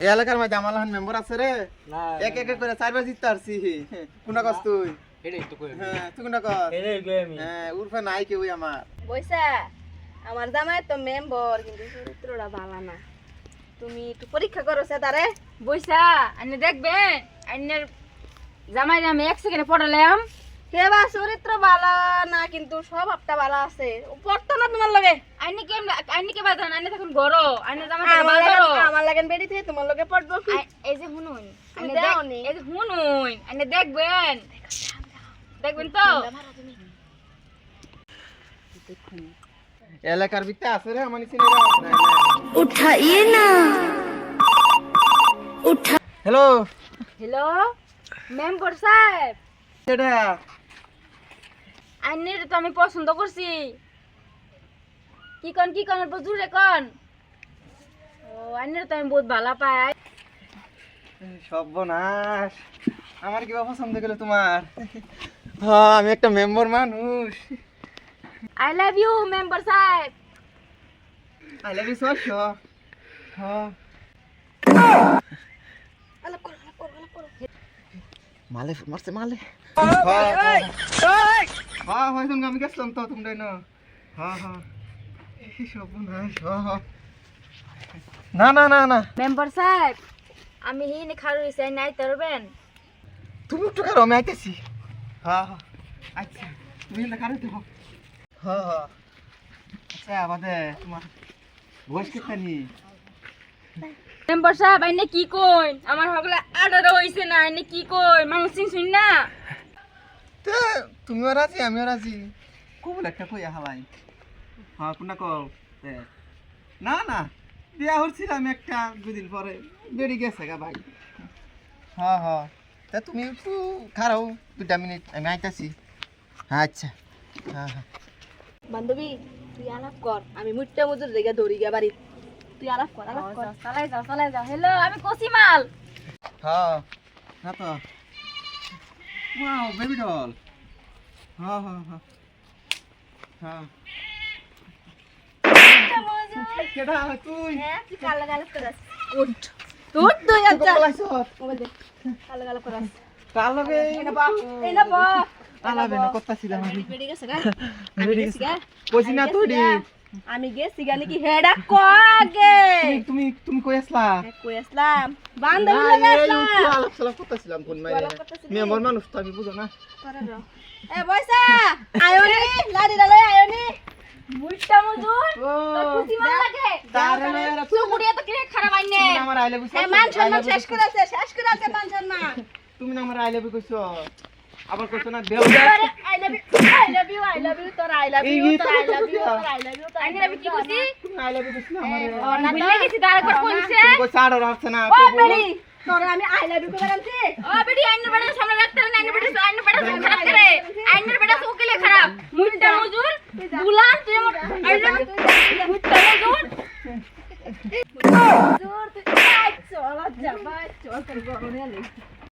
এই এলাকার মধ্যে আমার মেম্বার আছে রে, এক এক করে 4 বার জিততে পারছি। কোনটা কস তুই? এটাই তো কই। হ্যাঁ তুই কোনটা কস? এটাই কই আমি। হ্যাঁ উরফে নাই কেউ আমার। বইসা আমার জামাই তো মেম্বার কিন্তু চরিত্রটা ভালো না। তুমি একটু পরীক্ষা করো সে তারে। বইসা আনে দেখবেন আন্নের জামাই আমি 1 সেকেন্ডে পড়ালাম। কেবা চরিত্র ভালো না কিন্তু স্বভাবটা ভালো আছে। পড়তো না তোমার লগে। আইনি কে বাজান আইনি তখন গরো আইনি জামাই থেকে বাজারো আমার লাগেন বেড়ি থেকে তোমার লগে পড়বো কি? এই যে হুনুন তুমি আইনি দেওনি। এই যে হুনুন আইনি দেখবেন তো এলাকার ভিতরে আছে রে আমার চিনেরা। উঠাইয়ে না উঠা। হ্যালো হ্যালো মেম্বার সাহেব, কেডা? আইনের তো আমি পছন্দ করছি। কি কোন অল্প জুড়ে কোন। ও আইনের তো আমি বহুত ভালো পাই। সর্বনাশ, আমার কি পছন্দ গেল তোমার? হ্যাঁ আমি একটা মেম্বার মানুষ। আই লাভ ইউ মেম্বার সাহেব। I love you so. হ্যাঁ আলাপ করো আলাপ করো আলাপ করো। মালে মারছে মালে। হ্যাঁ হ্যাঁ তুমি আমি গেছিলাম তো তোমরা না। হ্যাঁ হ্যাঁ সর্বনাশ। না না না না মেম্বার সাহেব আমি হিনে খারু চাই নাই তরবেন। তুমি একটু খারো আমি আইতেছি। হ্যাঁ হ্যাঁ আচ্ছা তুমি না খারো তো। হ্যাঁ হ্যাঁ আচ্ছা বাদে তোমার বয়স কেতনি? মেম্বার সাহেব আইনে কি কইন আমার হগলা 18 হইছে না আইনে কি কইন মানুষ চিনছুন না। তো তুমিও রাজি আমিও রাজি। কবুল একটা কইয়া হালাই। হ্যাঁ কোনটা কও? না না বিয়া হচ্ছিলাম একটা 2 দিন পরে বেড়ে গেছে গা ভাই। হ্যাঁ হ্যাঁ তা তুমি একটু খারাও 2 মিনিট আমি আইতাছি। হ্যাঁ আচ্ছা হ্যাঁ হ্যাঁ বান্ধবী তুই আলাপ কর, আমি মুট্টা মজুর জায়গা দৌড়ি গিয়া বাড়ি। তুই আলাপ কর আলাপ কর। চালাই যাও হ্যালো আমি কসিমাল। হ্যাঁ না তো ওয়াও বেবি ডল। হ্যাঁ হ্যাঁ হ্যাঁ হ্যাঁ কেডা তুই? হ্যাঁ তুই কালা কালা করাস। উঠ উঠ তুই আচ্ছা মোবাইল দে। কালা কালা করাস। কাল লগে এই না বা আলাবে না করতাছিলাম আমি। বেড়ি গেছে গা। আমি গেছি গা। কইছি না তুই আমি গেছি গা নাকি হেডা ক আগে। তুমি তুমি কই আসলা? কই আসলাম বান্ধবী লগে আসলাম। আলাপ সালাপ করতেছিলাম কোন মাইরে। মেম্বার মানুষ তো আমি বুঝো না। করে র এ বয়সা আয়োনি লাড়ি লই আয়োনি। মুইটা মজুর ও তো কসিমাল লাগে তারে মেরা চুকুড়িয়া তো কি খারাপ আইনে। তুমি আমার আই লাভ ইউ। এ মান সম্মান শেষ করে আছে মান সম্মান। তুমি না আমার আই লাভ ইউ কইছো। আবার কইছো না দেও। আই লাভ ইউ তোর আই লাভ ইউ তোর আই লাভ ইউ তোর আই লাভ ইউ তোর আইনে আমি কি কইছি তুমি আই লাভ ইউ কইছো না আমারে। না ভুলে গেছি আরেকবার কইছে। তুমি কই ছাড় রাখছ না। ও বেড়ি তোর আমি আই লাভ ইউ করে আনছি। ও বেডি আইনের বেটা সামনে রাখতে না আইনের বেটা খারাপ করে আইনের বেটা উকিলে খারাপ মুইটা মজুর বুলান তুই আমার আইনের মুইটা মজুর চল তুই চল যা ভাই চল তোর গরমে আলি।